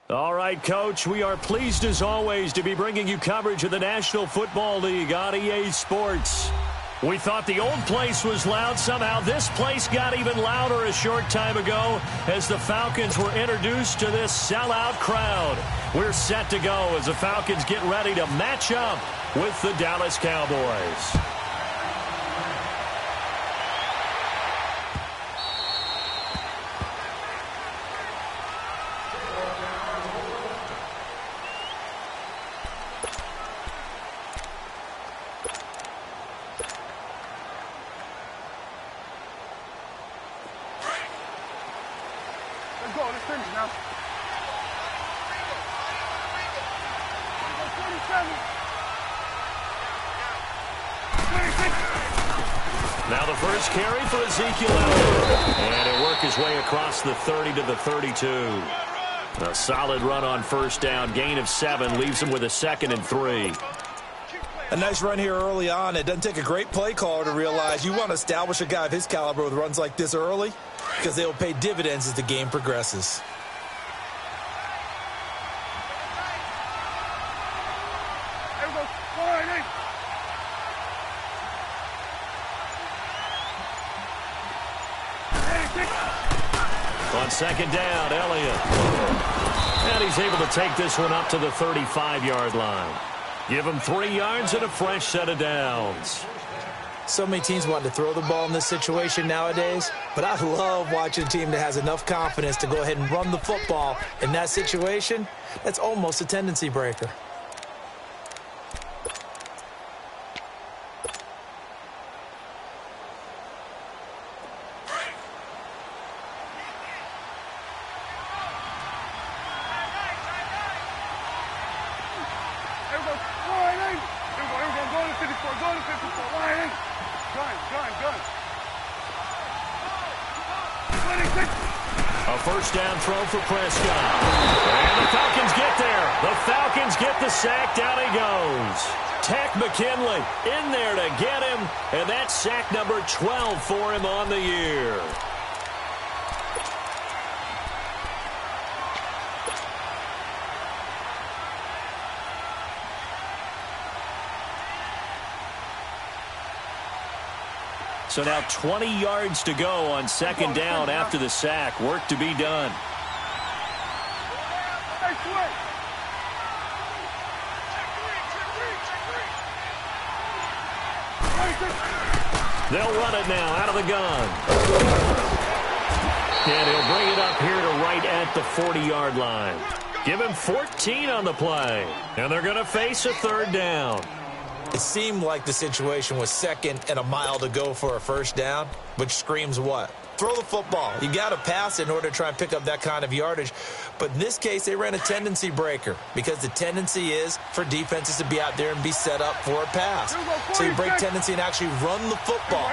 All right, Coach, we are pleased as always to be bringing you coverage of the National Football League on EA Sports. We thought the old place was loud. Somehow this place got even louder a short time ago as the Falcons were introduced to this sellout crowd. We're set to go as the Falcons get ready to match up with the Dallas Cowboys. Now the first carry for Ezekiel Elliott. And he'll work his way across the 30 to the 32. A solid run on first down. Gain of 7 leaves him with a 2nd and 3. A nice run here early on. It doesn't take a great play caller to realize you want to establish a guy of his caliber with runs like this early because they will pay dividends as the game progresses. On second down, Elliott. And he's able to take this one up to the 35-yard line. Give him 3 yards and a fresh set of downs. So many teams want to throw the ball in this situation nowadays, but I love watching a team that has enough confidence to go ahead and run the football. In that situation, that's almost a tendency breaker. A first down throw for Prescott. And the Falcons get there. The Falcons get the sack. Down he goes. Tack McKinley in there to get him. And that's sack number 12 for him on the year. So now 20 yards to go on second down after the sack. Work to be done. They'll run it now out of the gun. And he'll bring it up here to right at the 40-yard line. Give him 14 on the play. And they're going to face a third down. It seemed like the situation was 2nd and a mile to go for a first down, which screams what? Throw the football. You got to pass in order to try and pick up that kind of yardage. But in this case, they ran a tendency breaker because the tendency is for defenses to be out there and be set up for a pass. So you break tendency and actually run the football.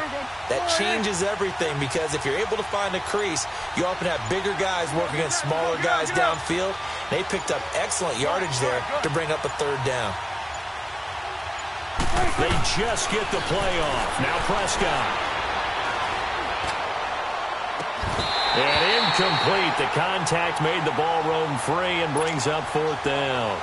That changes everything because if you're able to find a crease, you often have bigger guys working against smaller guys downfield. They picked up excellent yardage there to bring up a third down. They just get the play off. Now Prescott. And incomplete. The contact made the ball roam free and brings up 4th down.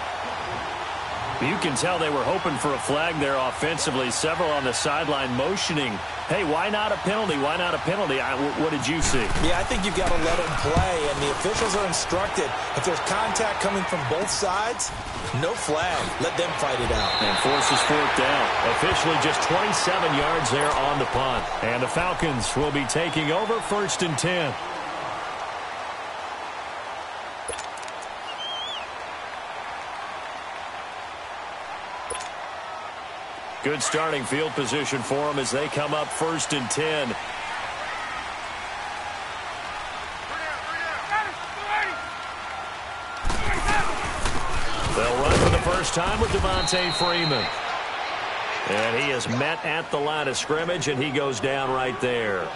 You can tell they were hoping for a flag there offensively. Several on the sideline motioning. Hey, why not a penalty? Why not a penalty? What did you see? Yeah, I think you've got to let them play, and the officials are instructed. If there's contact coming from both sides, no flag. Let them fight it out. And forces 4th down. Officially just 27 yards there on the punt. And the Falcons will be taking over 1st and 10. Good starting field position for them as they come up 1st and 10. They'll run for the first time with Devontae Freeman. And he is met at the line of scrimmage, and he goes down right there.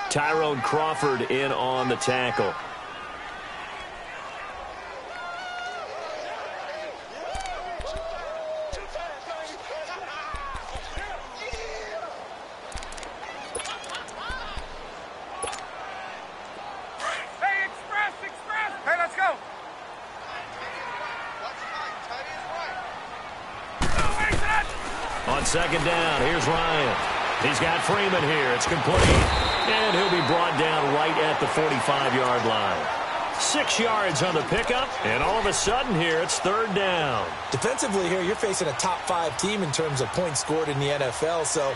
Tyrone Crawford in on the tackle. On second down, here's Ryan. He's got Freeman here. It's complete. And he'll be brought down right at the 45-yard line. 6 yards on the pickup, and all of a sudden here, it's third down. Defensively here, you're facing a top-5 team in terms of points scored in the NFL, so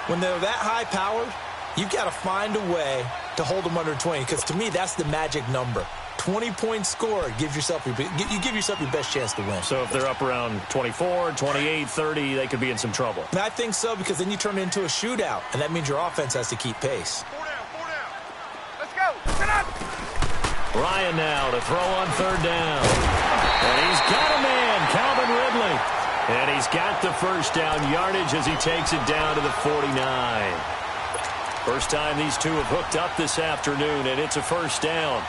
when they're that high-powered, you've got to find a way to hold them under 20, because to me, that's the magic number. 20 points scored, you give yourself your best chance to win. So if they're up around 24, 28, 30, they could be in some trouble. And I think so, because then you turn it into a shootout, and that means your offense has to keep pace. 4 down. Let's go. Get up. Ryan now to throw on third down. And he's got a man, Calvin Ridley. And he's got the first down yardage as he takes it down to the 49. First time these two have hooked up this afternoon, and it's a first down.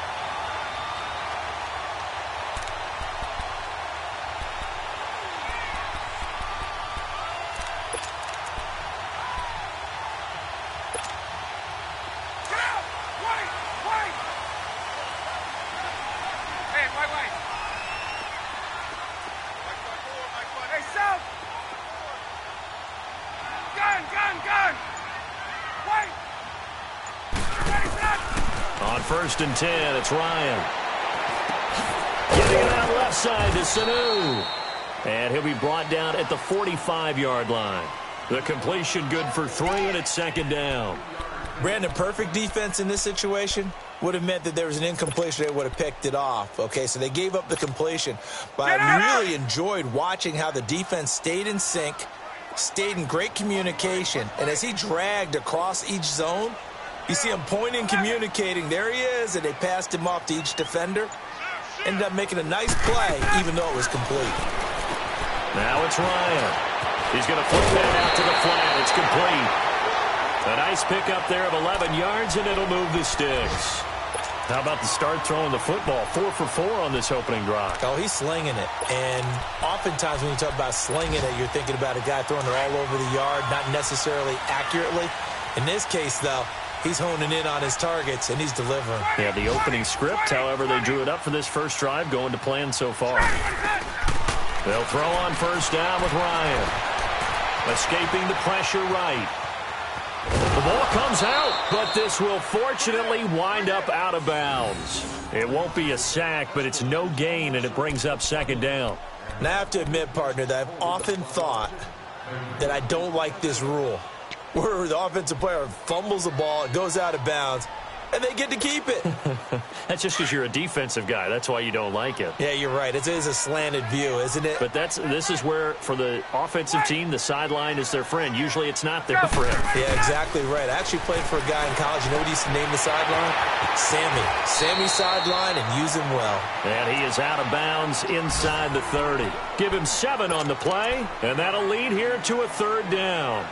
First and 10, it's Ryan. Getting it out left side to Sanu. And he'll be brought down at the 45-yard line. The completion good for 3, and it's second down. Brandon, perfect defense in this situation would have meant that there was an incompletion. They would have picked it off. Okay, so they gave up the completion. But I really enjoyed watching how the defense stayed in sync, stayed in great communication. And as he dragged across each zone, you see him pointing, communicating. There he is, and they passed him off to each defender. Ended up making a nice play, even though it was complete. Now it's Ryan. He's going to flip that out to the flat. It's complete. A nice pickup there of 11 yards, and it'll move the sticks. How about the start throwing the football? 4 for 4 on this opening drive. Oh, he's slinging it. And oftentimes when you talk about slinging it, you're thinking about a guy throwing it all over the yard, not necessarily accurately. In this case, though, he's honing in on his targets, and he's delivering. Yeah, the opening script, however, they drew it up for this first drive, going to plan so far. They'll throw on first down with Ryan. Escaping the pressure right. The ball comes out, but this will fortunately wind up out of bounds. It won't be a sack, but it's no gain, and it brings up second down. Now, I have to admit, partner, that I've often thought that I don't like this rule, where the offensive player fumbles the ball, it goes out of bounds, and they get to keep it. That's just because you're a defensive guy. That's why you don't like it. Yeah, you're right. It is a slanted view, isn't it? But this is where, for the offensive team, the sideline is their friend. Usually it's not their friend. Yeah, exactly right. I actually played for a guy in college. You know what he used to name the sideline? Sammy. Sammy sideline, and use him well. And he is out of bounds inside the 30. Give him 7 on the play, and that'll lead here to a third down.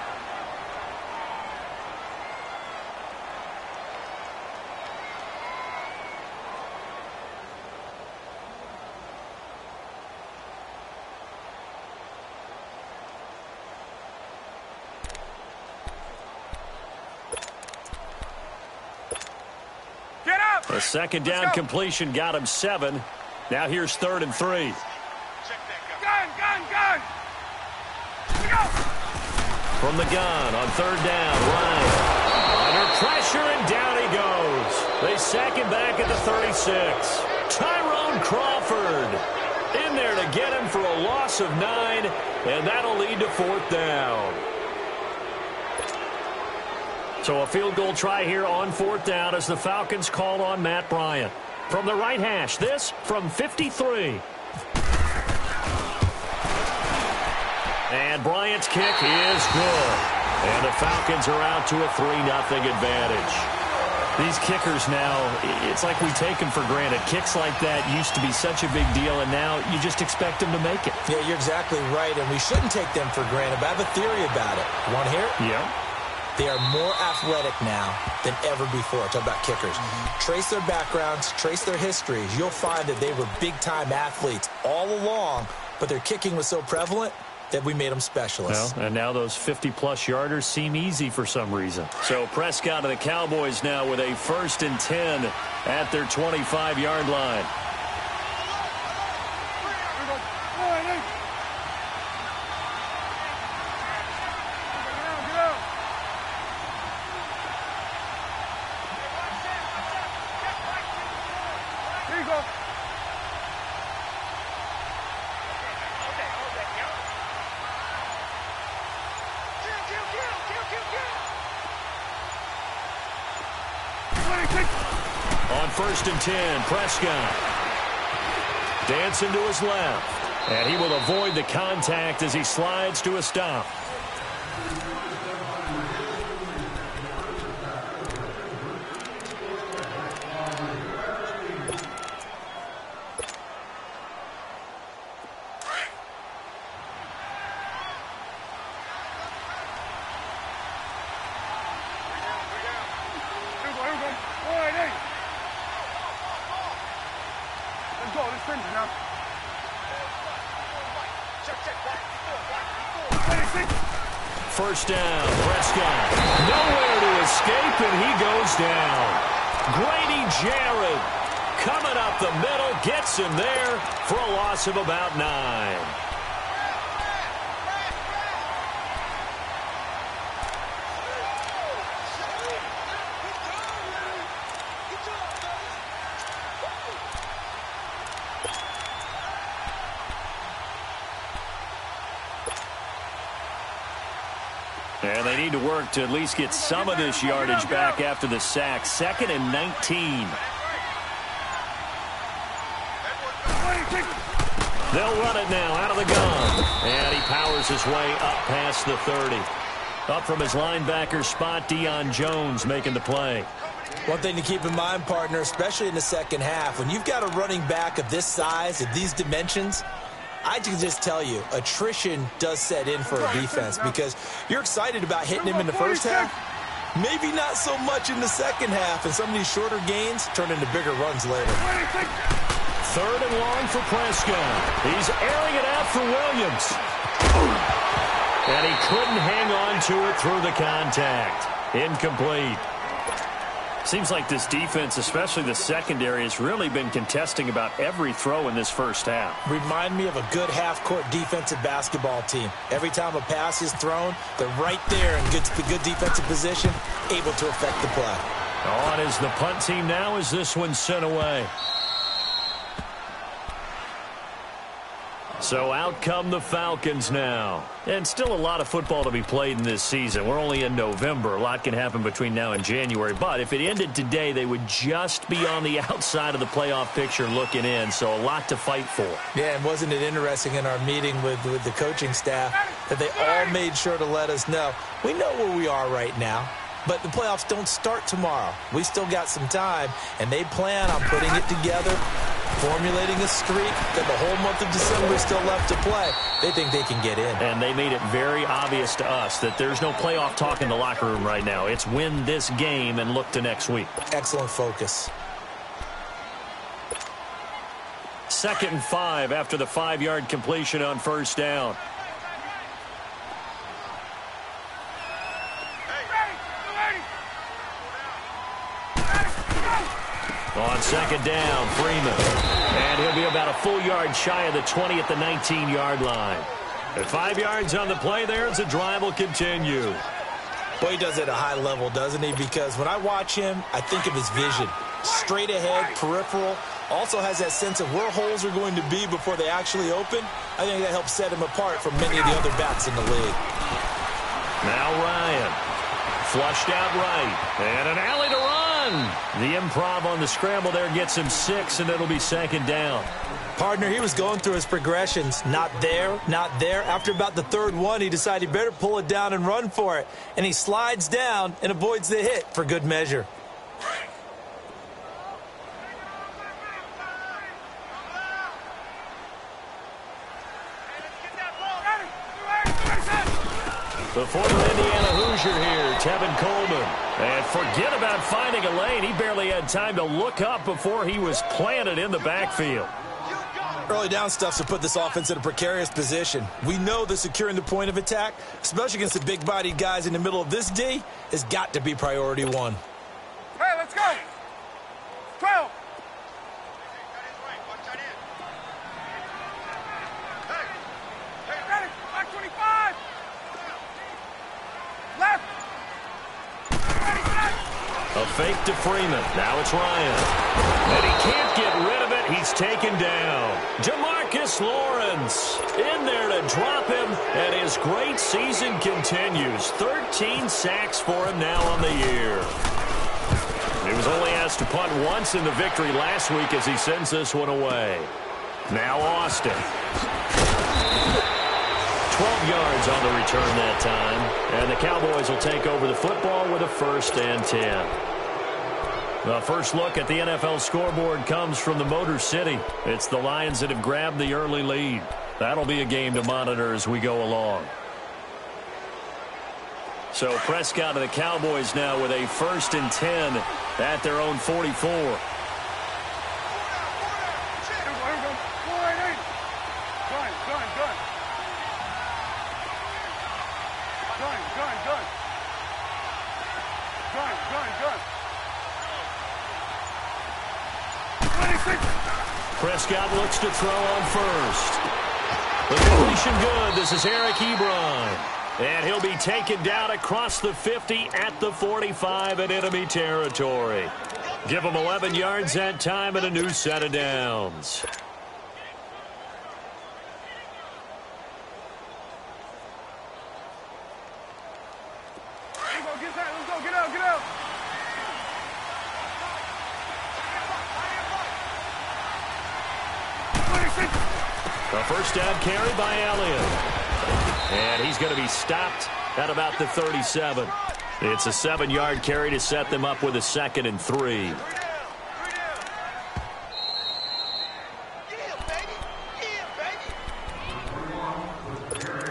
A second down completion got him 7. Now here's 3rd and 3. Gun! From the gun on 3rd down, Ryan. Under pressure, and down he goes. They sack him back at the 36. Tyrone Crawford in there to get him for a loss of 9, and that'll lead to 4th down. So a field goal try here on 4th down as the Falcons call on Matt Bryant. From the right hash, this from 53. And Bryant's kick is good. And the Falcons are out to a 3-0 advantage. These kickers now, it's like we take them for granted. Kicks like that used to be such a big deal, and now you just expect them to make it. Yeah, you're exactly right, and we shouldn't take them for granted. But I have a theory about it. You want to hear it? Yeah. They are more athletic now than ever before. Talk about kickers. Trace their backgrounds, trace their histories. You'll find that they were big-time athletes all along, but their kicking was so prevalent that we made them specialists. Well, and now those 50-plus yarders seem easy for some reason. So Prescott and the Cowboys now with a 1st and 10 at their 25-yard line. 1st and 10. Prescott dancing to his left. And he will avoid the contact as he slides to a stop. First down, Prescott. Nowhere to escape, and he goes down. Grady Jarrett coming up the middle, gets him there for a loss of about 9. And they need to work to at least get some of this yardage back after the sack. 2nd and 19. They'll run it now out of the gun. And he powers his way up past the 30. Up from his linebacker spot, Deion Jones making the play. One thing to keep in mind, partner, especially in the second half, when you've got a running back of this size, of these dimensions, I can just tell you, attrition does set in for a defense because you're excited about hitting him in the first half. Maybe not so much in the second half, and some of these shorter gains turn into bigger runs later. 3rd and long for Prescott. He's airing it out for Williams. And he couldn't hang on to it through the contact. Incomplete. Seems like this defense, especially the secondary, has really been contesting about every throw in this first half. Remind me of a good half-court defensive basketball team. Every time a pass is thrown, they're right there in good defensive position, able to affect the play. On is the punt team now as this one's sent away. So out come the Falcons now. And still a lot of football to be played in this season. We're only in November. A lot can happen between now and January. But if it ended today, they would just be on the outside of the playoff picture looking in. So a lot to fight for. Yeah, and wasn't it interesting in our meeting with the coaching staff that they all made sure to let us know, we know where we are right now. But the playoffs don't start tomorrow. We still got some time, and they plan on putting it together, formulating a streak that the whole month of December is still left to play. They think they can get in. And they made it very obvious to us that there's no playoff talk in the locker room right now. It's win this game and look to next week. Excellent focus. 2nd and 5 after the 5-yard completion on 1st down. On 2nd down, Freeman. And he'll be about a full yard shy of the 20 at the 19-yard line. At 5 yards on the play there, as the drive will continue. Boy, he does it at a high level, doesn't he? Because when I watch him, I think of his vision. Straight ahead, peripheral. Also has that sense of where holes are going to be before they actually open. I think that helps set him apart from many of the other backs in the league. Now Ryan. Flushed out right. And an alley to run. The improv on the scramble there gets him 6, and it'll be 2nd down. Partner, he was going through his progressions. Not there, not there. After about the 3rd one, he decided he better pull it down and run for it. And he slides down and avoids the hit for good measure. The former Indiana Hoosier here, Tevin Coleman. And forget about finding a lane. He barely had time to look up before he was planted in the backfield. Early down stuff to put this offense in a precarious position. We know that securing the point of attack, especially against the big-bodied guys in the middle of this D, has got to be priority 1. Hey, let's go. 12. Hey, ready. 25. Left. A fake to Freeman. Now it's Ryan. And he can't get rid of it. He's taken down. Jamarcus Lawrence in there to drop him. And his great season continues. 13 sacks for him now on the year. He was only asked to punt once in the victory last week as he sends this one away. Now Austin. 12 yards on the return that time. And the Cowboys will take over the football with a 1st and 10. The first look at the NFL scoreboard comes from the Motor City. It's the Lions that have grabbed the early lead. That'll be a game to monitor as we go along. So Prescott and the Cowboys now with a 1st and 10 at their own 44. Prescott looks to throw on first. The completion good. This is Eric Ebron. And he'll be taken down across the 50 at the 45 in enemy territory. Give him 11 yards that time and a new set of downs. A first down carry by Elliott. And he's going to be stopped at about the 37. It's a 7-yard carry to set them up with a 2nd and 3.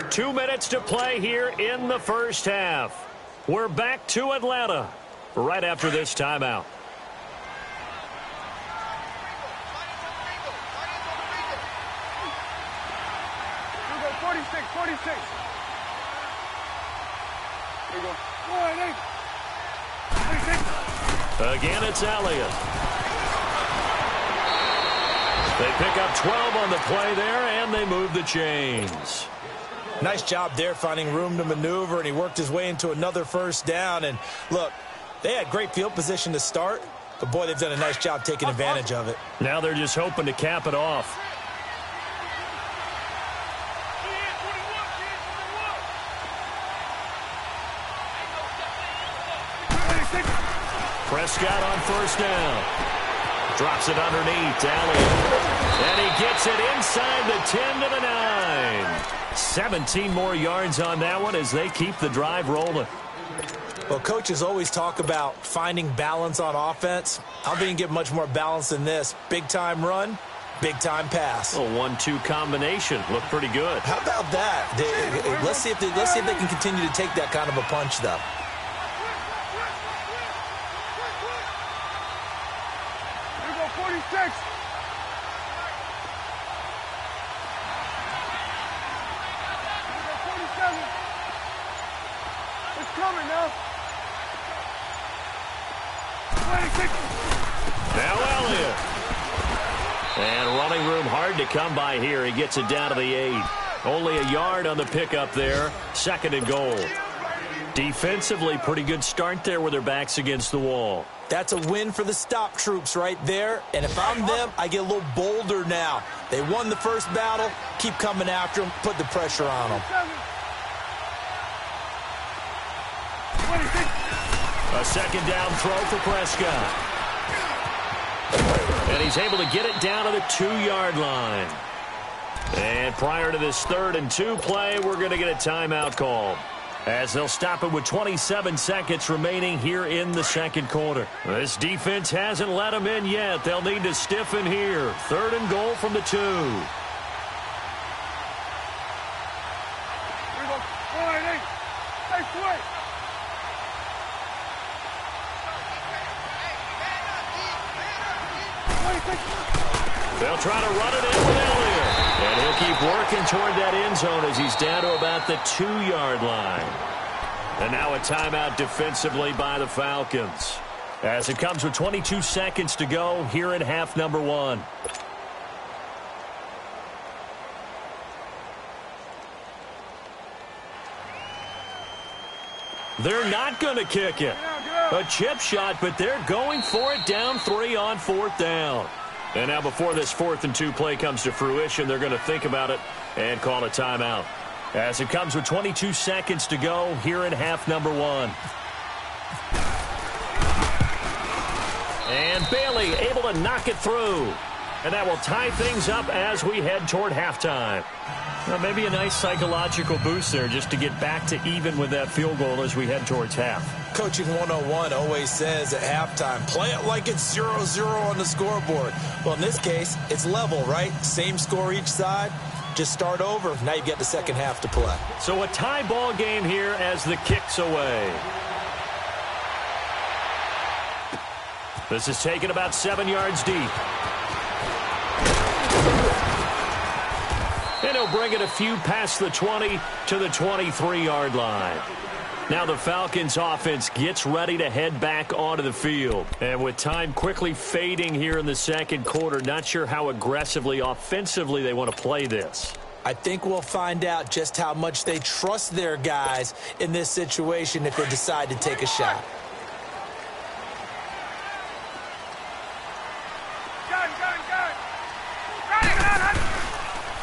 Two minutes to play here in the first half. We're back to Atlanta right after this timeout. Again, it's Elliott. They pick up 12 on the play there, and they move the chains. Nice job there finding room to maneuver, and he worked his way into another first down. And look, they had great field position to start, but boy, they've done a nice job taking advantage of it. Now they're just hoping to cap it off. Prescott on first down. Drops it underneath to Elliott. And he gets it inside the 10 to the 9. 17 more yards on that one as they keep the drive rolling. Well, coaches always talk about finding balance on offense. I don't think you can get much more balance than this. Big-time run, big-time pass. A 1-2 combination. Looked pretty good. How about that? Let's see if they can continue to take that kind of a punch, though. Now Elliott. And running room hard to come by here. He gets it down to the 8. Only a yard on the pickup there. 2nd and goal. Defensively, pretty good start there with their backs against the wall. That's a win for the stop troops right there. And if I'm them, I get a little bolder now. They won the first battle. Keep coming after them. Put the pressure on them. A 2nd down throw for Prescott. And he's able to get it down to the 2-yard line. And prior to this 3rd and 2 play, we're going to get a timeout call, as they'll stop it with 27 seconds remaining here in the 2nd quarter. This defense hasn't let them in yet. They'll need to stiffen here. 3rd and goal from the 2. They'll try to run it in with Elliott. And he'll keep working toward that end zone as he's down to about the 2-yard line. And now a timeout defensively by the Falcons, as it comes with 22 seconds to go here in half number 1. They're not going to kick it. A chip shot, but they're going for it down 3 on 4th down. And now before this 4th and 2 play comes to fruition, they're going to think about it and call a timeout, as it comes with 22 seconds to go here in half number 1. And Bailey able to knock it through. And that will tie things up as we head toward halftime. Well, maybe a nice psychological boost there just to get back to even with that field goal as we head towards half. Coaching 101 always says at halftime, play it like it's 0-0 on the scoreboard. Well, in this case, it's level, right? Same score each side. Just start over. Now you get the second half to play. So a tie ball game here as the kick's away. This is taken about 7 yards deep. And he'll bring it a few past the 20 to the 23-yard line. Now the Falcons offense gets ready to head back onto the field. And with time quickly fading here in the second quarter, not sure how aggressively, offensively they want to play this. I think we'll find out just how much they trust their guys in this situation if they decide to take a shot.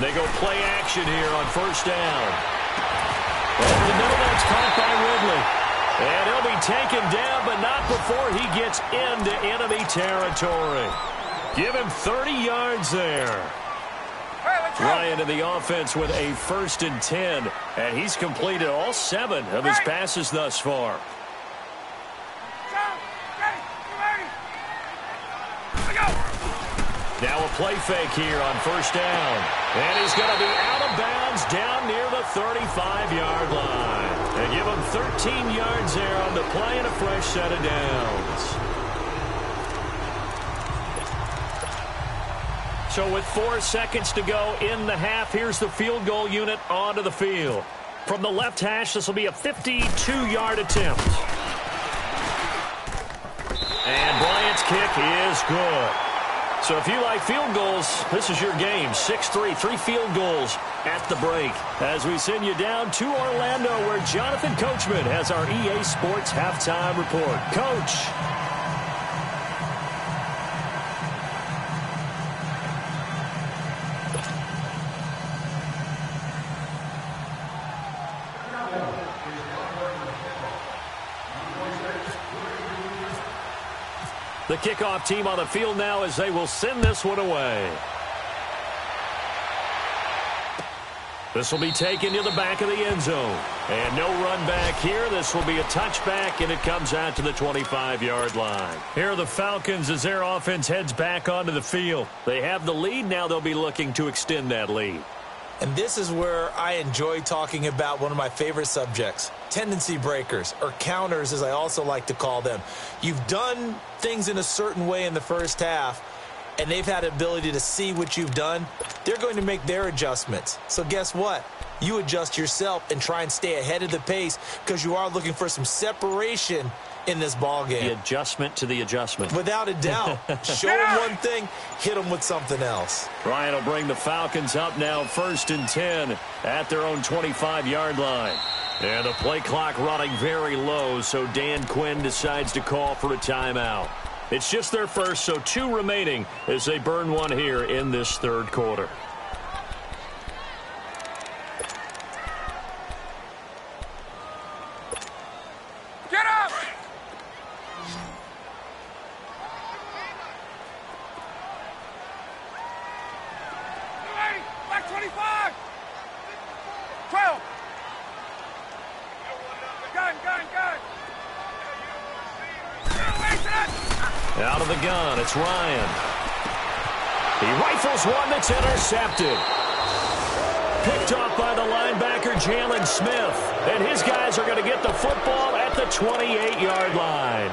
They go play action here on first down. Over the middle, that's caught by Ridley. And he'll be taken down, but not before he gets into enemy territory. Give him 30 yards there. Ryan in the offense with a 1st and 10. And he's completed all 7 of his passes thus far. Now a play fake here on first down. And he's going to be out of bounds down near the 35-yard line. And give him 13 yards there on the play and a fresh set of downs. So with 4 seconds to go in the half, here's the field goal unit onto the field. From the left hash, this will be a 52-yard attempt. And Bryant's kick is good. So if you like field goals, this is your game. 6-3, 3 field goals at the break. As we send you down to Orlando, where Jonathan Coachman has our EA Sports halftime report. Coach. The kickoff team on the field now as they will send this one away. This will be taken to the back of the end zone. And no run back here. This will be a touchback, and it comes out to the 25-yard line. Here are the Falcons as their offense heads back onto the field. They have the lead. Now they'll be looking to extend that lead. And this is where I enjoy talking about one of my favorite subjects, tendency breakers, or counters as I also like to call them. You've done things in a certain way in the first half, and they've had the ability to see what you've done. They're going to make their adjustments. So guess what? You adjust yourself and try and stay ahead of the pace because you are looking for some separation in this ball game. The adjustment to the adjustment. Without a doubt. Show them one thing, hit them with something else. Ryan will bring the Falcons up now 1st and 10 at their own 25-yard line. And the play clock running very low, so Dan Quinn decides to call for a timeout. It's just their first, so 2 remaining as they burn one here in this third quarter. Get up! Black 25! 12! Gun! Out of the gun, it's Ryan. He rifles one that's intercepted. Picked off by the linebacker, Jalen Smith. And his guys are going to get the football at the 28-yard line.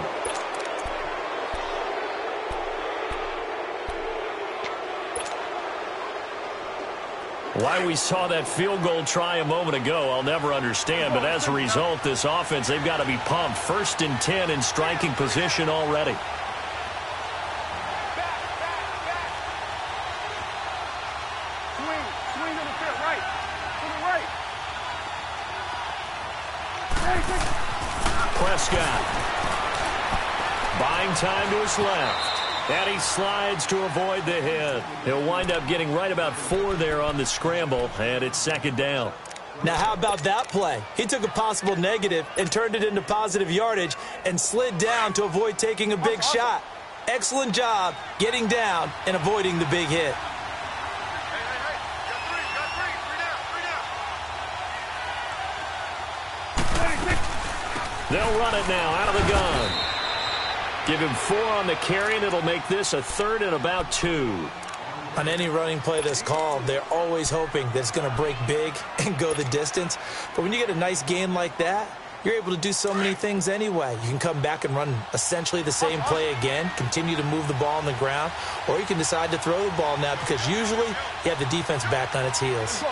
Why we saw that field goal try a moment ago, I'll never understand. But as a result, this offense, they've got to be pumped. 1st and 10 in striking position already. Swing to the field, right. To the right. Prescott. Buying time to his left. And he slides to avoid the hit. He'll wind up getting right about 4 there on the scramble, and it's 2nd down. Now, how about that play? He took a possible negative and turned it into positive yardage and slid down to avoid taking a big shot. Excellent job getting down and avoiding the big hit. They'll run it now out of the gun. Give him 4 on the carry, and it'll make this a 3rd and about 2. On any running play that's called, they're always hoping that it's going to break big and go the distance. But when you get a nice gain like that, you're able to do so many things anyway. You can come back and run essentially the same play again, continue to move the ball on the ground, or you can decide to throw the ball now because usually you have the defense back on its heels.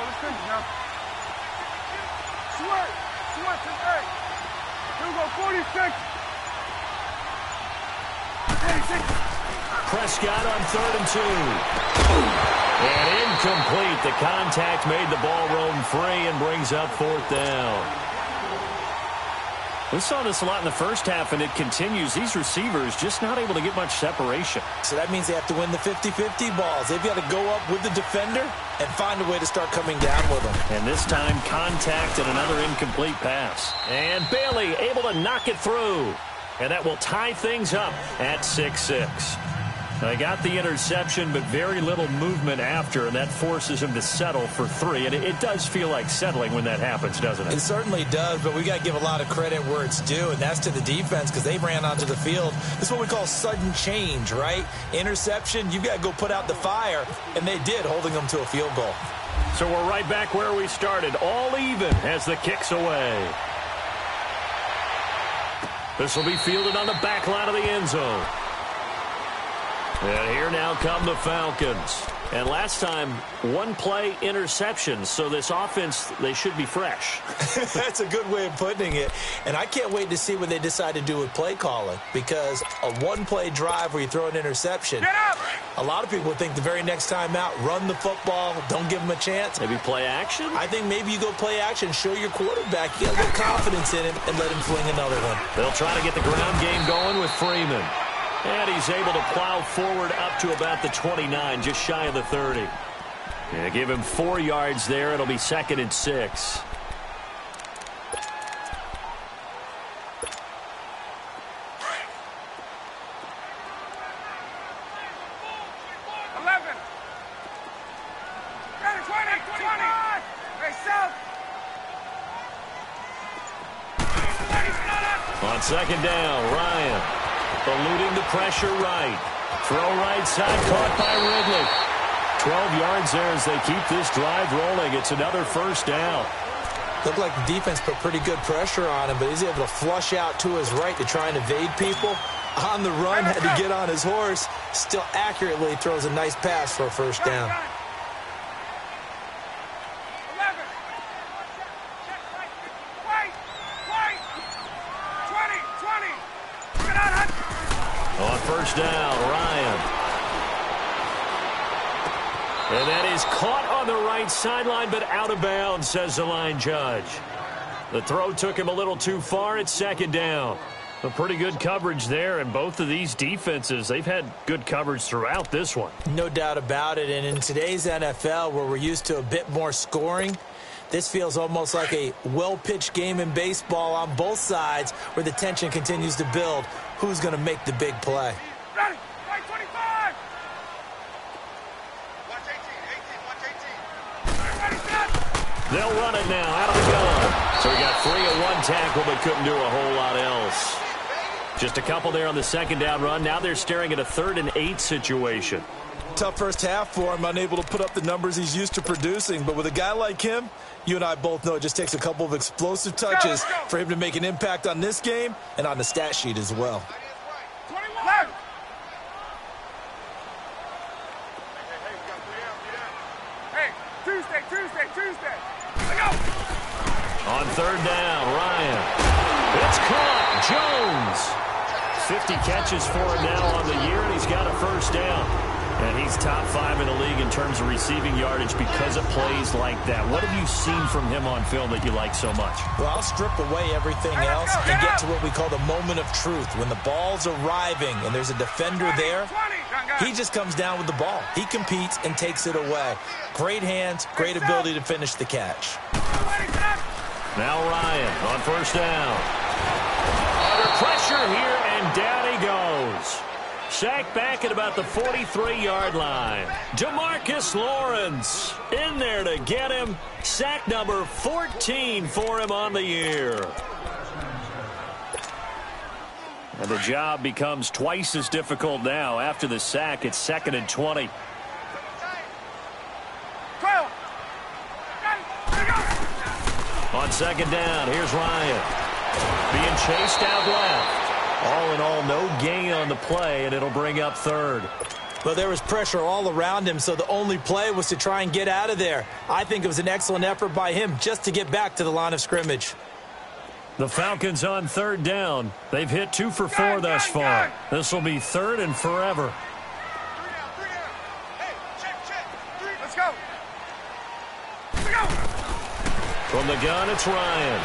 Prescott on 3rd and 2. And incomplete. The contact made the ball roam free and brings up 4th down. We saw this a lot in the first half, and it continues. These receivers just not able to get much separation. So that means they have to win the 50-50 balls. They've got to go up with the defender and find a way to start coming down with them. And this time, contact and another incomplete pass. And Bailey able to knock it through. And that will tie things up at 6-6. They got the interception, but very little movement after, and that forces him to settle for 3. And it does feel like settling when that happens, doesn't it? It certainly does, but we got to give a lot of credit where it's due, and that's to the defense because they ran onto the field. This is what we call sudden change, right? Interception, you've got to go put out the fire, and they did, holding them to a field goal. So we're right back where we started, all even as the kick's away. This will be fielded on the back line of the end zone. And here now come the Falcons. And last time, 1-play interception. So this offense, they should be fresh. That's a good way of putting it. And I can't wait to see what they decide to do with play calling. Because a 1-play drive where you throw an interception, a lot of people think the very next time out, run the football, don't give them a chance. Maybe play action? I think maybe you go play action, show your quarterback, you got a little confidence in him, and let him fling another one. They'll try to get the ground game going with Freeman. And he's able to plow forward up to about the 29, just shy of the 30. Yeah, give him 4 yards there. It'll be 2nd and 6. On 2nd down, Ryan. Eluding the pressure right. Throw right side, caught by Ridley. 12 yards there as they keep this drive rolling. It's another 1st down. Looked like the defense put pretty good pressure on him, but he's able to flush out to his right to try and evade people. On the run, had to get on his horse. Still accurately throws a nice pass for a 1st down. On 1st down, Ryan. And that is caught on the right sideline, but out of bounds, says the line judge. The throw took him a little too far. It's 2nd down. A pretty good coverage there, and both of these defenses, they've had good coverage throughout this one. No doubt about it, and in today's NFL, where we're used to a bit more scoring, this feels almost like a well-pitched game in baseball on both sides where the tension continues to build. Who's going to make the big play? Ready. Right 25. Watch 18. Ready, set. They'll run it now out of the gun. So he got free at 1 tackle but couldn't do a whole lot else. Just a couple there on the 2nd down run. Now they're staring at a 3rd and 8 situation. Tough first half for him, unable to put up the numbers he's used to producing. But with a guy like him, you and I both know it just takes a couple of explosive touches for him to make an impact on this game and on the stat sheet as well. 21. Hey, Tuesday. Let's go. On 3rd down, Ryan. It's caught. Jones. 50 catches for him now on the year, and he's got a 1st down. And he's top 5 in the league in terms of receiving yardage because of plays like that. What have you seen from him on film that you like so much? Well, I'll strip away everything else and get to what we call the moment of truth. When the ball's arriving and there's a defender there, he just comes down with the ball. He competes and takes it away. Great hands, great ability to finish the catch. Now Ryan on 1st down. Under pressure here, and down he goes. Sacked back at about the 43-yard line. DeMarcus Lawrence in there to get him. Sack number 14 for him on the year. And the job becomes twice as difficult now. After the sack, it's 2nd and 20. 12. On 2nd down, here's Ryan. Being chased out left. All in all, no gain on the play, and it'll bring up 3rd. Well, there was pressure all around him, so the only play was to try and get out of there. I think it was an excellent effort by him just to get back to the line of scrimmage. The Falcons on 3rd down. They've hit 2 for 4 thus far. This will be 3rd and forever. 3 down. Hey, check. 3. Let's go. From the gun, it's Ryan.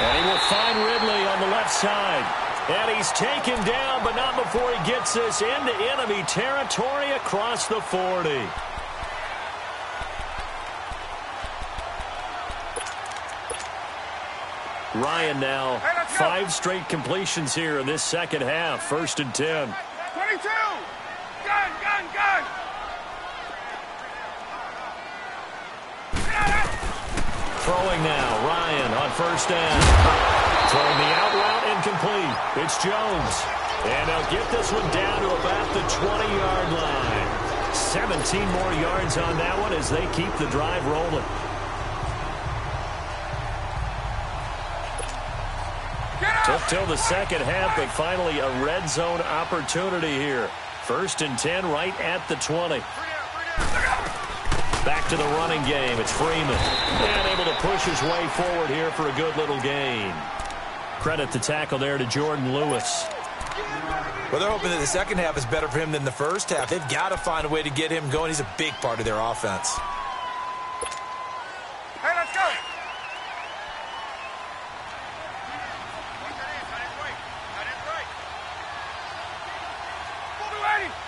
And he will find Ridley on the left side. And he's taken down, but not before he gets this into enemy territory across the 40. Ryan now, 5 straight completions here in this second half. 1st and 10. 22. Gun. Throwing now, Ryan on 1st down. Throwing the out route incomplete. It's Jones. And they'll get this one down to about the 20-yard line. 17 more yards on that one as they keep the drive rolling. Took till the second half, but finally a red zone opportunity here. 1st and 10 right at the 20. Back to the running game. It's Freeman. And able to push his way forward here for a good little gain. Credit the tackle there to Jordan Lewis. Well, they're hoping that the second half is better for him than the first half. They've got to find a way to get him going. He's a big part of their offense. Hey, let's go.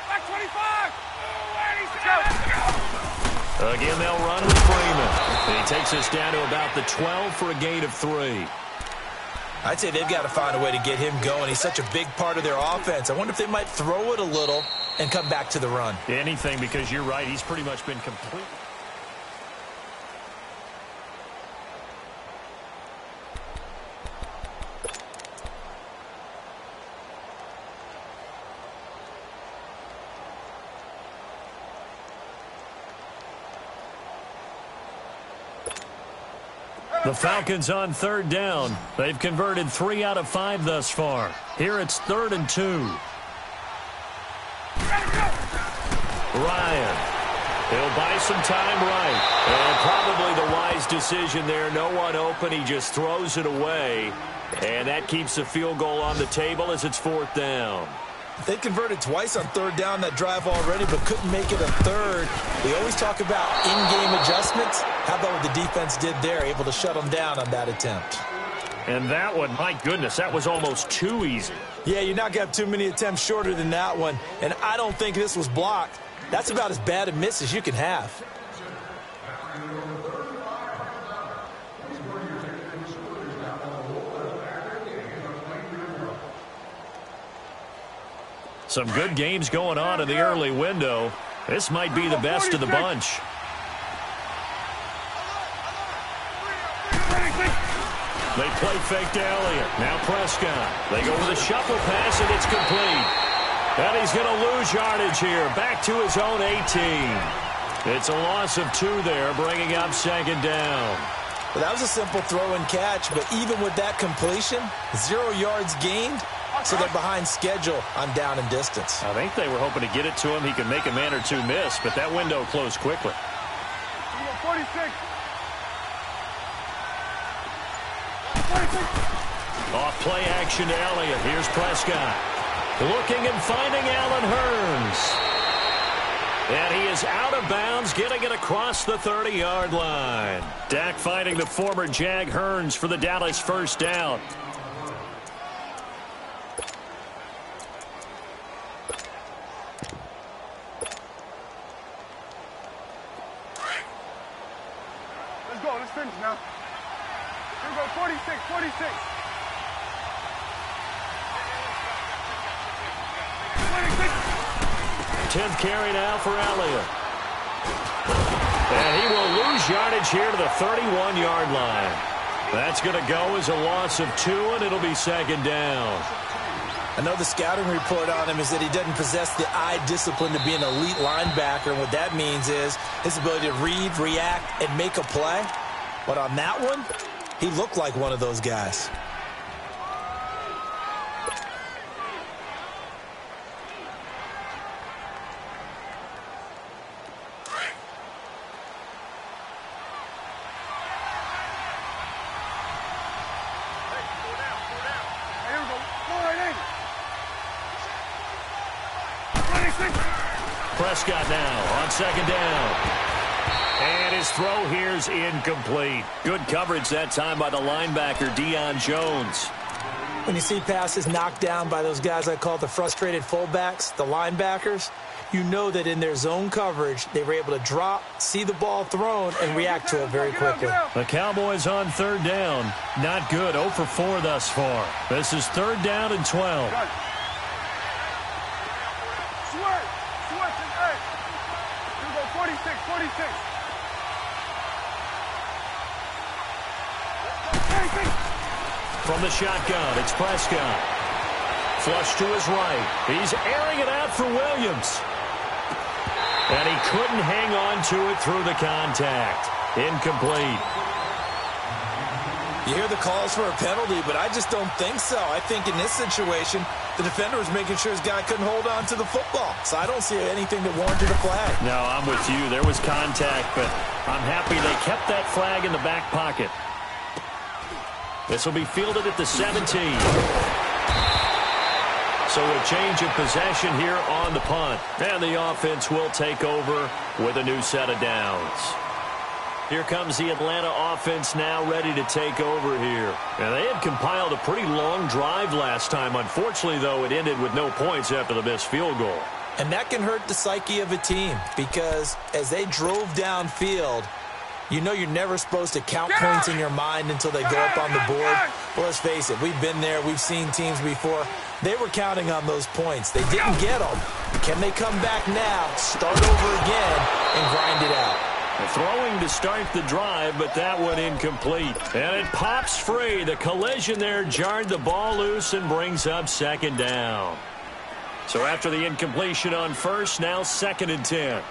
Back 25. Again, they'll run with Freeman. And he takes us down to about the 12 for a gain of 3. I'd say they've got to find a way to get him going. He's such a big part of their offense. I wonder if they might throw it a little and come back to the run. Anything, because you're right. He's pretty much been complete. The Falcons on 3rd down. They've converted 3 out of 5 thus far. Here it's 3rd and 2. Ryan. He'll buy some time right. And probably the wise decision there. No one open. He just throws it away. And that keeps the field goal on the table as it's 4th down. They converted twice on 3rd down that drive already, but couldn't make it a 3rd. We always talk about in-game adjustments. How about what the defense did there, able to shut them down on that attempt? And that one, my goodness, that was almost too easy. Yeah, you're not going to have too many attempts shorter than that one, and I don't think this was blocked. That's about as bad a miss as you can have. Some good games going on in the early window. This might be the best of the bunch. They play fake to Elliott. Now Prescott. They go with a shuffle pass, and it's complete. And he's going to lose yardage here. Back to his own 18. It's a loss of 2 there, bringing up 2nd down. Well, that was a simple throw and catch, but even with that completion, 0 yards gained, so they're behind schedule on down and distance. I think they were hoping to get it to him. He could make a man or 2 miss, but that window closed quickly. 46. Off play action to Elliott. Here's Prescott. Looking and finding Allen Hurns. And he is out of bounds, getting it across the 30-yard line. Dak finding the former Jag Hurns for the Dallas 1st down. Let's go. Let's finish now. Here we go. 46. 10th carry now for Elliott. And he will lose yardage here to the 31-yard line. That's going to go as a loss of 2, and it'll be second down. I know the scouting report on him is that he doesn't possess the eye discipline to be an elite linebacker, and what that means is his ability to read, react, and make a play. But on that one, he looked like one of those guys. Prescott now on second down. And his throw here's incomplete. Good coverage that time by the linebacker, Deion Jones. When you see passes knocked down by those guys I call the frustrated fullbacks, the linebackers, you know that in their zone coverage, they were able to drop, see the ball thrown, and react to it very quickly. The Cowboys on third down. Not good. 0 for 4 thus far. This is third down and 12. From the shotgun, it's Prescott. Flush to his right. He's airing it out for Williams. And he couldn't hang on to it through the contact. Incomplete. You hear the calls for a penalty, but I just don't think so. I think in this situation, the defender was making sure his guy couldn't hold on to the football. So I don't see anything that warranted a flag. No, I'm with you. There was contact, but I'm happy they kept that flag in the back pocket. This will be fielded at the 17. So a change of possession here on the punt. And the offense will take over with a new set of downs. Here comes the Atlanta offense now ready to take over here. And they had compiled a pretty long drive last time. Unfortunately, though, it ended with no points after the missed field goal. And that can hurt the psyche of a team because as they drove downfield, you know you're never supposed to count points in your mind until they go up on the board. Well, let's face it, we've been there. We've seen teams before. They were counting on those points. They didn't get them. Can they come back now, start over again, and grind it out? Throwing to start the drive, but that one incomplete. And it pops free. The collision there jarred the ball loose and brings up second down. So after the incompletion on first, now second and 10.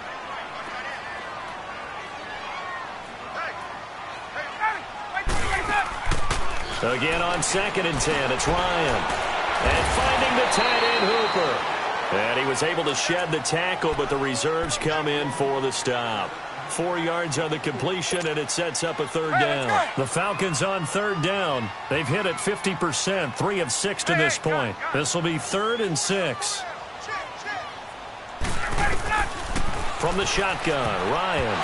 Again on second and 10, it's Ryan. And finding the tight end Hooper. And he was able to shed the tackle, but the reserves come in for the stop. 4 yards on the completion, and it sets up a third down. The Falcons on third down. They've hit it 50%, 3 of 6 to this point. This will be 3rd and 6. From the shotgun, Ryan.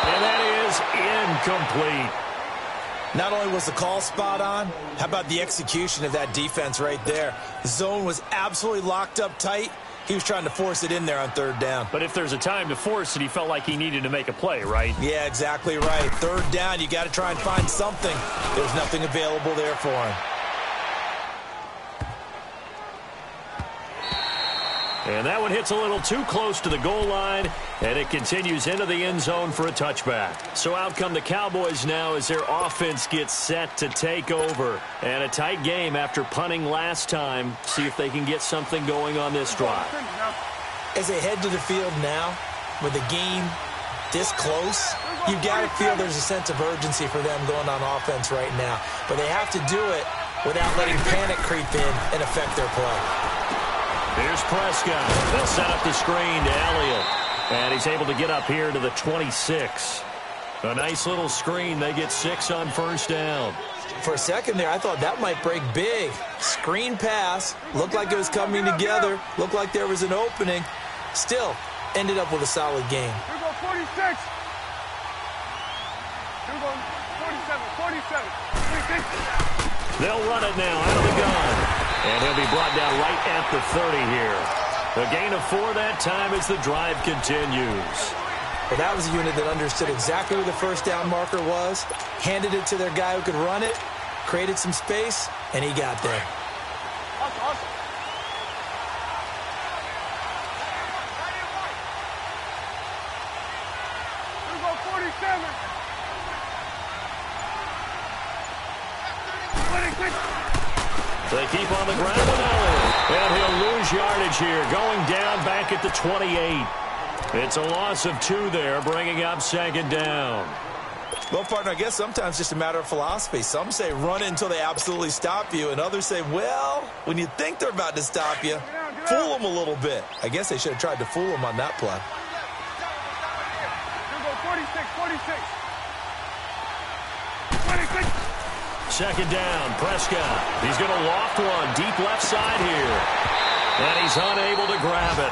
And that is incomplete. Not only was the call spot on, how about the execution of that defense right there? The zone was absolutely locked up tight. He was trying to force it in there on third down. But if there's a time to force it, he felt like he needed to make a play, right? Yeah, exactly right. Third down, you got to try and find something. There's nothing available there for him. And that one hits a little too close to the goal line, and it continues into the end zone for a touchback. So out come the Cowboys now as their offense gets set to take over. And a tight game after punting last time. See if they can get something going on this drive. As they head to the field now, with the game this close, you've got to feel there's a sense of urgency for them going on offense right now. But they have to do it without letting panic creep in and affect their play. Here's Prescott. They'll set up the screen to Elliott. And he's able to get up here to the 26. A nice little screen. They get 6 on first down. For a second there, I thought that might break big. Screen pass. Looked like it was coming together. Looked like there was an opening. Still, ended up with a solid game. Here go 46. Here go 47, 46. They'll run it now out of the gun. And he'll be brought down right at the 30 here. A gain of 4 that time as the drive continues. Well, that was a unit that understood exactly where the first down marker was, handed it to their guy who could run it, created some space, and he got there. Awesome. They keep on the ground with Elliott. And he'll lose yardage here, going down back at the 28. It's a loss of 2 there, bringing up second down. Well, partner, I guess sometimes it's just a matter of philosophy. Some say run until they absolutely stop you, and others say, well, when you think they're about to stop you, fool them a little bit. I guess they should have tried to fool them on that play. 46. Second down, Prescott. He's going to loft one deep left side here. And he's unable to grab it.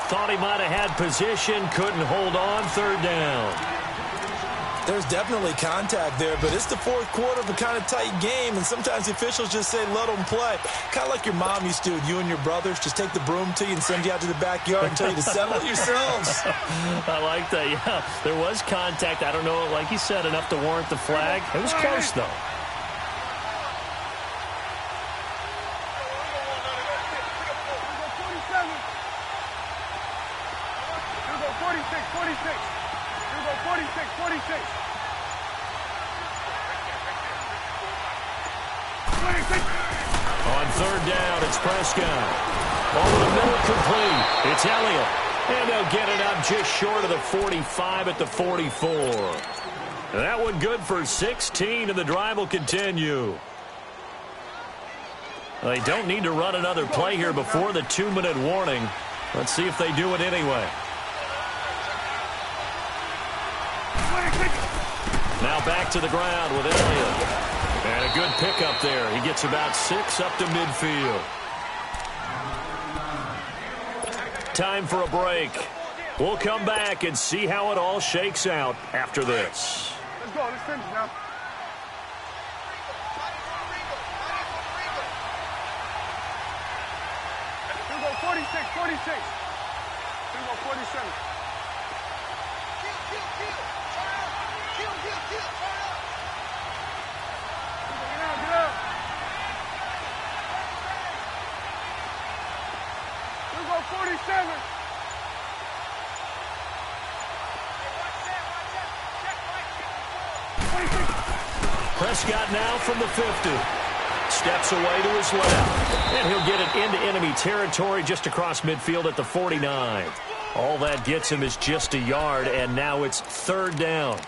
Thought he might have had position, couldn't hold on, third down. There's definitely contact there, but it's the fourth quarter of a kind of tight game, and sometimes the officials just say, let them play. Kind of like your mom used to do with you and your brothers. Just take the broom to you and send you out to the backyard and tell you to settle it yourselves. I like that, yeah. There was contact. I don't know, like you said, enough to warrant the flag. It was close, though. On third down, it's Prescott. Over the middle, complete. It's Elliott. And they'll get it up just short of the 45 at the 44. That one good for 16, and the drive will continue. They don't need to run another play here before the 2-minute warning. Let's see if they do it anyway. Now back to the ground with Elliott. And a good pickup there. He gets about 6 up to midfield. Time for a break. We'll come back and see how it all shakes out after this. Let's go. Let's finish now. We'll go 46. We'll go 47. We'll go 47. Prescott now from the 50. Steps away to his left. And he'll get it into enemy territory just across midfield at the 49. All that gets him is just a yard, and now it's third down.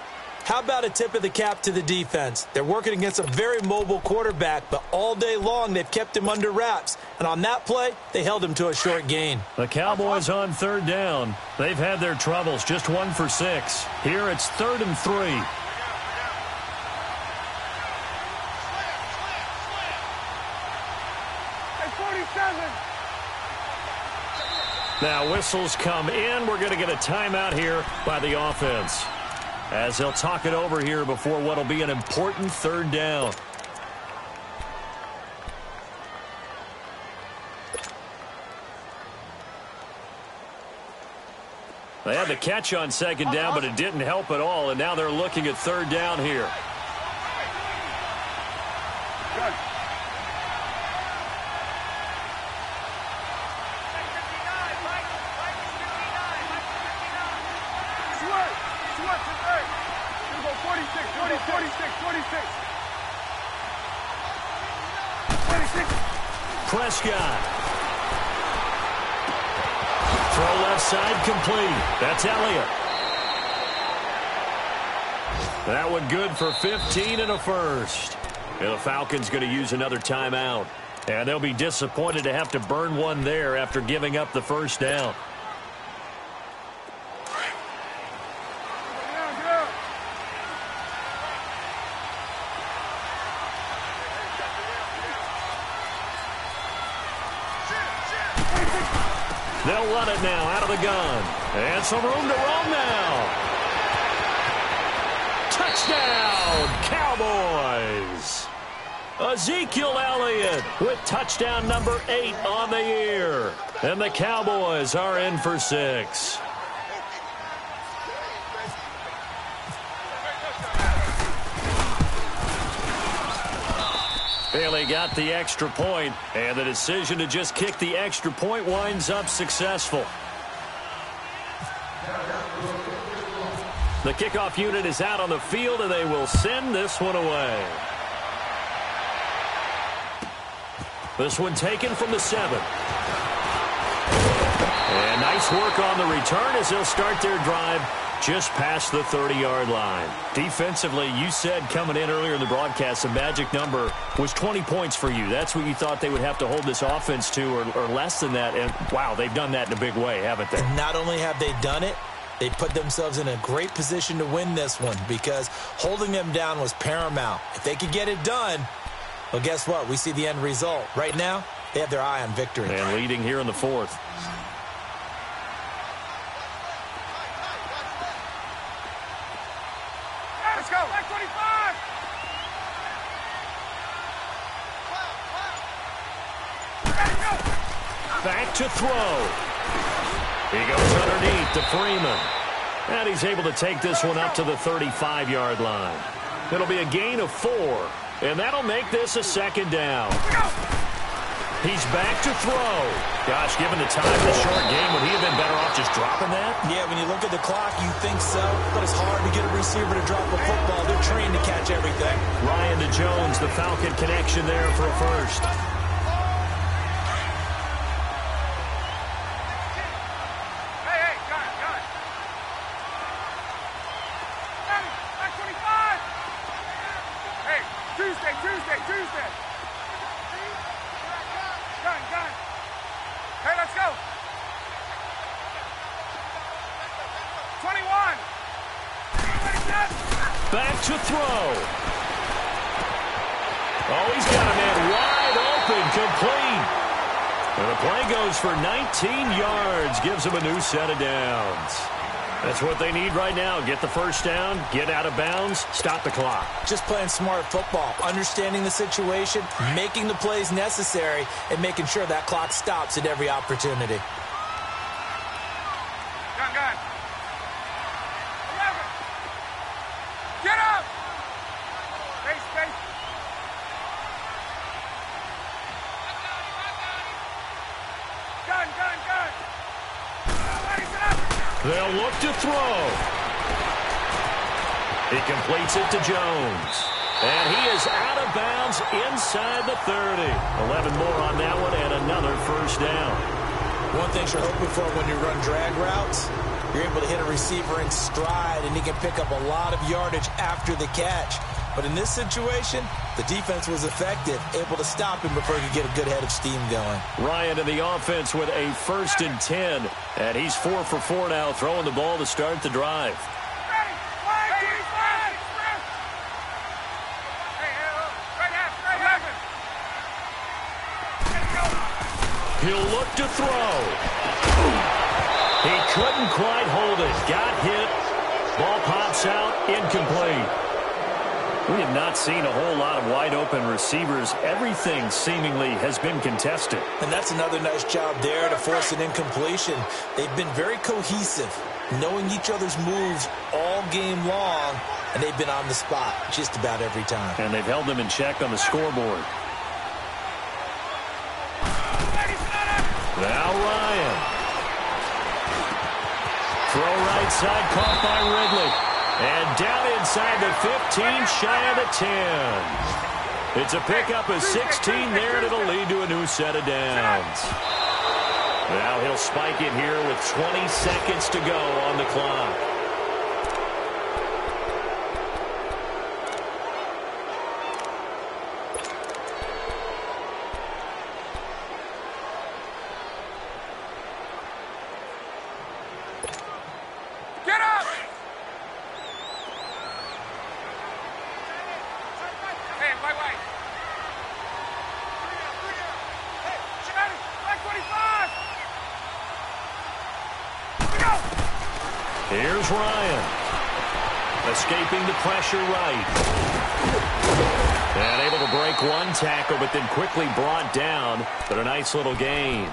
How about a tip of the cap to the defense? They're working against a very mobile quarterback, but all day long they've kept him under wraps. And on that play, they held him to a short gain. The Cowboys on third down. They've had their troubles, just 1 for 6. Here it's 3rd and 3. Now whistles come in. We're going to get a timeout here by the offense, as they'll talk it over here before what will be an important third down. They had the catch on second down, but it didn't help at all, and now they're looking at third down here. Good. Prescott. Throw left side complete. That's Elliott. That one good for 15 and a first. And the Falcons going to use another timeout. And they'll be disappointed to have to burn one there after giving up the first down. They'll run it now out of the gun. And some room to roam now. Touchdown, Cowboys. Ezekiel Elliott with touchdown number 8 on the year. And the Cowboys are in for 6. Bailey got the extra point, and the decision to just kick the extra point winds up successful. The kickoff unit is out on the field, and they will send this one away. This one taken from the 7. And nice work on the return as they'll start their drive just past the 30-yard line. Defensively, you said coming in earlier in the broadcast, the magic number was 20 points for you. That's what you thought they would have to hold this offense to, or less than that. And, wow, they've done that in a big way, haven't they? And not only have they done it, they put themselves in a great position to win this one because holding them down was paramount. If they could get it done, well, guess what? We see the end result. Right now, they have their eye on victory. And leading here in the 4th. Let's go. Back 25. Ready, go. Back to throw. He goes underneath to Freeman. And he's able to take this one up to the 35-yard line. It'll be a gain of 4. And that'll make this a 2nd down. He's back to throw. Gosh, given the time in the short game, would he have been better off just dropping that? Yeah, when you look at the clock, you think so. But it's hard to get a receiver to drop a football. They're trained to catch everything. Ryan to Jones, the Falcon connection there for a first. Hey, got it. Ready, back 25. Hey, Tuesday. Gun. Hey, let's go. 21. Back to throw. Oh, he's got a man wide open, complete. And the play goes for 19 yards, gives him a new set of downs. That's what they need right now. Get the first down, get out of bounds, stop the clock. Just playing smart football, understanding the situation, making the plays necessary, and making sure that clock stops at every opportunity. Gun. 11. Get up. Space. Gun. They'll look to throw. He completes it to Jones. And he is out of bounds inside the 30. 11 more on that one and another first down. One thing you're hoping for when you run drag routes, you're able to hit a receiver in stride, and he can pick up a lot of yardage after the catch. But in this situation, the defense was effective, able to stop him before he could get a good head of steam going. Ryan in the offense with a 1st and 10. And he's 4 for 4 now, throwing the ball to start the drive. Ready, flag, 25. Hey, right half, 11. He'll look to throw. He couldn't quite hold it. Got hit. Ball pops out, incomplete. We have not seen a whole lot of wide-open receivers. Everything seemingly has been contested. And that's another nice job there to force an incompletion. They've been very cohesive, knowing each other's moves all game long, and they've been on the spot just about every time. And they've held them in check on the scoreboard. Now Ryan. Throw right side, caught by Ridley. And down inside the 15, shy of the 10. It's a pickup of 16 there, and it'll lead to a new set of downs. Now he'll spike it here with 20 seconds to go on the clock. Get up! Hey, white. Hey, ready, flag 25! Go! Here's Ryan. Escaping the pressure right. And able to break one tackle, but then quickly brought down. But a nice little gain.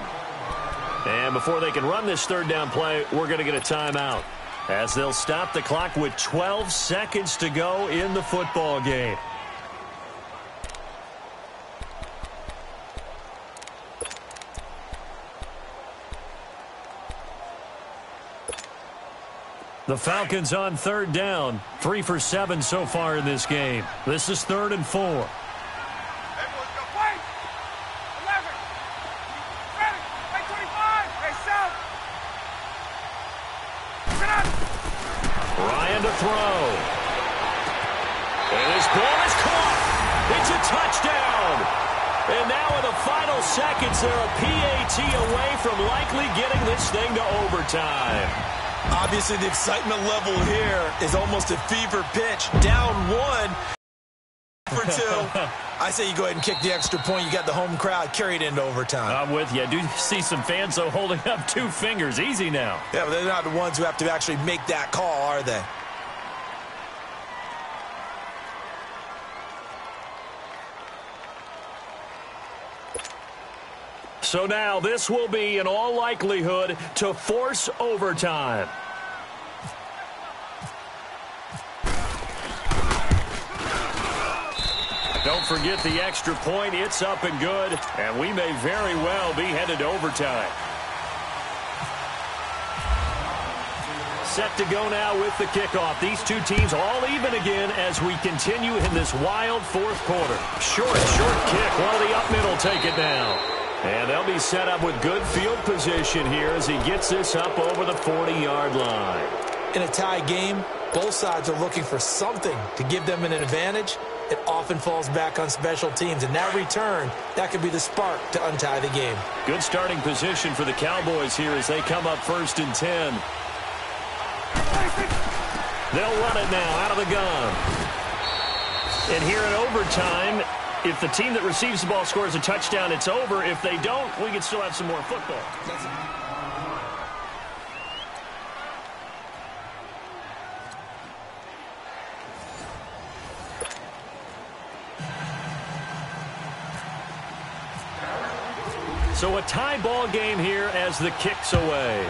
And before they can run this 3rd down play, we're going to get a timeout, as they'll stop the clock with 12 seconds to go in the football game. The Falcons on 3rd down, 3 for 7 so far in this game. This is 3rd and 4. Everyone go. Wait! 11! Ryan to throw. And his ball is caught. It's a touchdown. And now in the final seconds, they're a PAT away from likely getting this thing to overtime. Obviously, the excitement level here is almost a fever pitch. Down 1 for 2. I say you go ahead and kick the extra point. You got the home crowd carried into overtime. I'm with you. I do see some fans, though, holding up 2 fingers. Easy now. Yeah, but they're not the ones who have to actually make that call, are they? So now this will be, in all likelihood, to force overtime. Don't forget the extra point. It's up and good, and we may very well be headed to overtime. Set to go now with the kickoff. These two teams all even again as we continue in this wild fourth quarter. Short kick. Well, the up mid will take it now. And they'll be set up with good field position here as he gets this up over the 40-yard line. In a tie game, both sides are looking for something to give them an advantage. It often falls back on special teams, and that return, that could be the spark to untie the game. Good starting position for the Cowboys here as they come up 1st and 10. They'll run it now out of the gun. And here in overtime, if the team that receives the ball scores a touchdown, it's over. If they don't, we can still have some more football. So a tie ball game here as the kick's away.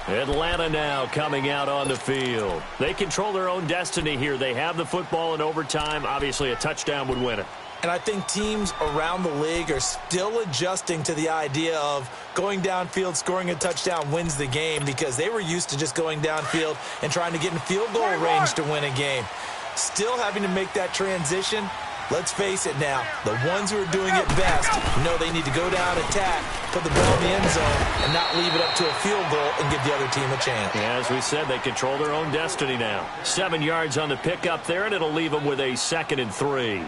Atlanta now coming out on the field. They control their own destiny here. They have the football in overtime. Obviously, a touchdown would win it. And I think teams around the league are still adjusting to the idea of going downfield, scoring a touchdown wins the game, because they were used to just going downfield and trying to get in field goal range to win a game. Still having to make that transition. Let's face it now, the ones who are doing it best know they need to go down, attack, put the ball in the end zone, and not leave it up to a field goal and give the other team a chance. Yeah, as we said, they control their own destiny now. 7 yards on the pickup there, and it'll leave them with a 2nd and 3.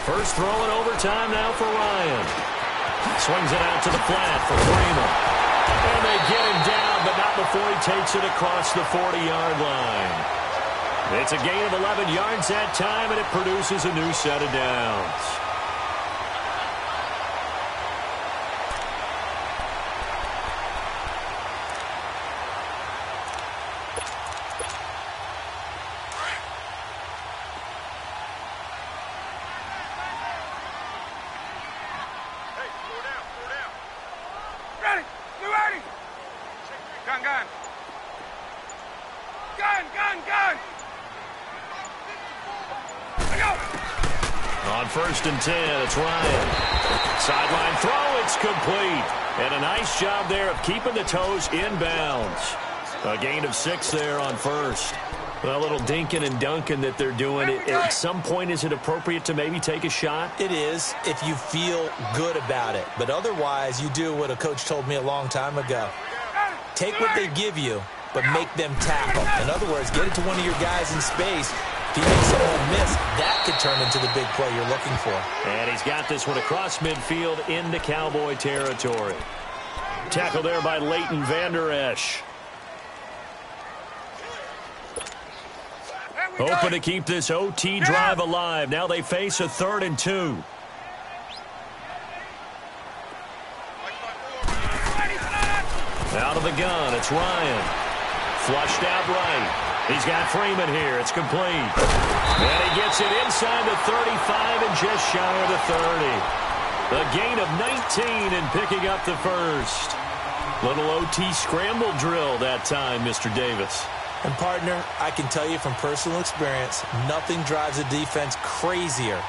First throw in overtime now for Ryan. Swings it out to the flat for Freeman. And they get him down, but not before he takes it across the 40-yard line. It's a gain of 11 yards that time, and it produces a new set of downs. On 1st and 10, it's Ryan. Sideline throw, it's complete. And a nice job there of keeping the toes inbounds. A gain of 6 there on first. A little dinking and dunking that they're doing. At some point, is it appropriate to maybe take a shot? It is, if you feel good about it. But otherwise, you do what a coach told me a long time ago. Take what they give you, but make them tackle. In other words, get it to one of your guys in space. If he makes someone miss, that could turn into the big play you're looking for. And he's got this one across midfield into Cowboy territory. Tackle there by Leighton Vander Esch. Hoping to keep this OT drive alive. Now they face a 3rd and 2. Out of the gun, it's Ryan. Flushed out right. He's got Freeman here. It's complete. And he gets it inside the 35 and just shy of the 30. A gain of 19 and picking up the first. Little OT scramble drill that time, Mr. Davis. And, partner, I can tell you from personal experience, nothing drives a defense crazier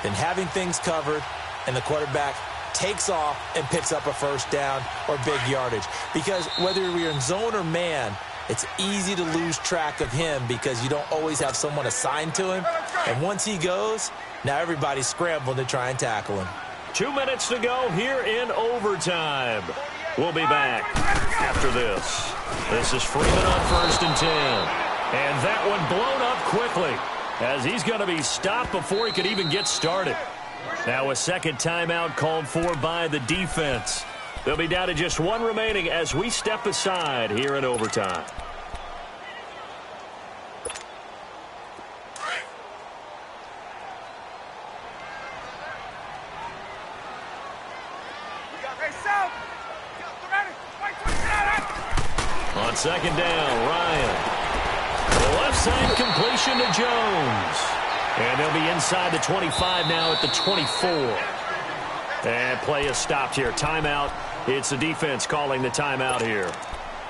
than having things covered and the quarterback takes off and picks up a first down or big yardage. Because whether you're in zone or man, it's easy to lose track of him because you don't always have someone assigned to him. And once he goes, now everybody's scrambling to try and tackle him. 2 minutes to go here in overtime. We'll be back after this. This is Freeman on 1st and 10. And that one blown up quickly as he's going to be stopped before he could even get started. Now a second timeout called for by the defense. They'll be down to just one remaining as we step aside here in overtime. On second down, Ryan. The left side completion to Jones. And they'll be inside the 25 now at the 24. And play is stopped here. Timeout. It's the defense calling the timeout here.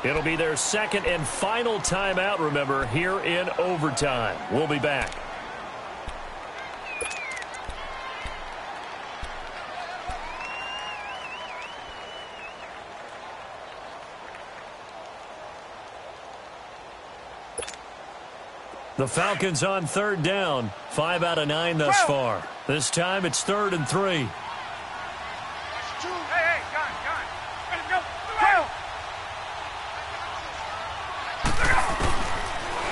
It'll be their second and final timeout, remember, here in overtime. We'll be back. The Falcons on third down. 5 out of 9 thus far. This time it's 3rd and 3.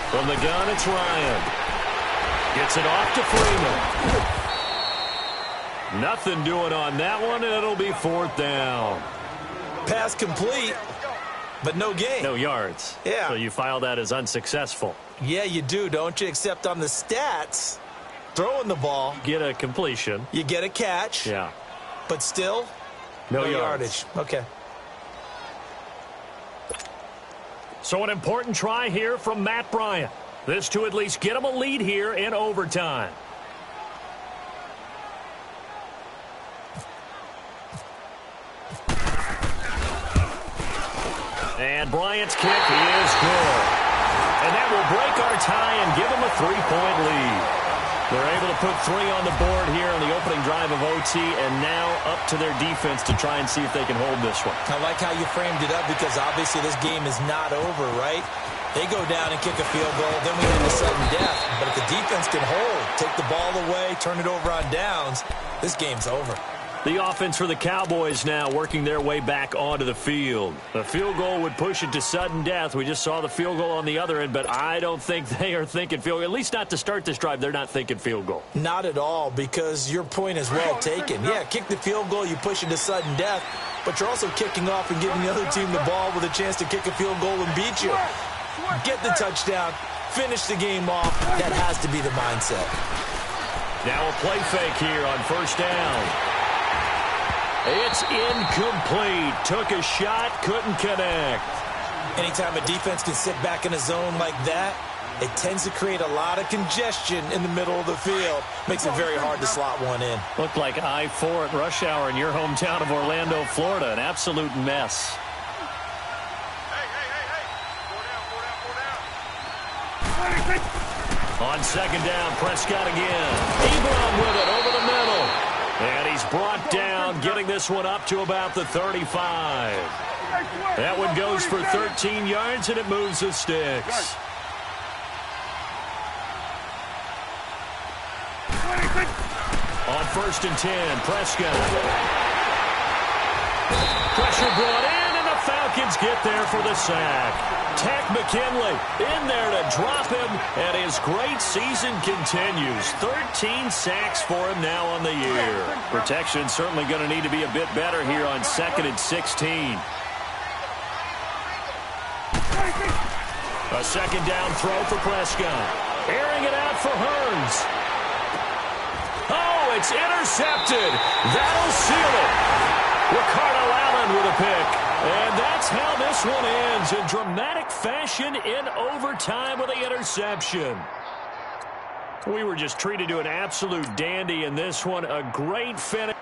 From the gun, it's Ryan. Gets it off to Freeman. Nothing doing on that one, and it'll be 4th down. Pass complete, but no gain. No yards. Yeah. So you file that as unsuccessful. Yeah, you do, don't you? Except on the stats, throwing the ball. Get a completion. You get a catch. Yeah. But still, no yardage. Okay. So an important try here from Matt Bryant. This to at least get him a lead here in overtime. And Bryant's kick is good. And that will break our tie and give them a 3-point lead. They're able to put 3 on the board here on the opening drive of OT, and now up to their defense to try and see if they can hold this one. I like how you framed it up because obviously this game is not over, right? They go down and kick a field goal, then we end to sudden death. But if the defense can hold, take the ball away, turn it over on downs, this game's over. The offense for the Cowboys now working their way back onto the field. The field goal would push it to sudden death. We just saw the field goal on the other end, but I don't think they are thinking field goal. At least not to start this drive. They're not thinking field goal. Not at all, because your point is well taken. Yeah, kick the field goal, you push it to sudden death, but you're also kicking off and giving the other team the ball with a chance to kick a field goal and beat you. Get the touchdown, finish the game off. That has to be the mindset. Now a play fake here on 1st down. It's incomplete. Took a shot, couldn't connect. Anytime a defense can sit back in a zone like that, it tends to create a lot of congestion in the middle of the field. Makes it very hard to slot one in. Looked like I-4 at rush hour in your hometown of Orlando, Florida. An absolute mess. On second down, Prescott again. Ebron with it over the middle. And he's brought down, getting this one up to about the 35. That one goes for 13 yards, and it moves the sticks. On 1st and 10, Prescott. Pressure brought in, and the Falcons get there for the sack. Tack McKinley in there to drop him, and his great season continues. 13 sacks for him now on the year. Protection certainly going to need to be a bit better here on 2nd and 16. A second down throw for Prescott. Airing it out for Hearns. Oh, it's intercepted. That'll seal it. Ricardo Allen with a pick. And that's how this one ends, in dramatic fashion in overtime with the interception. We were just treated to an absolute dandy in this one. A great finish.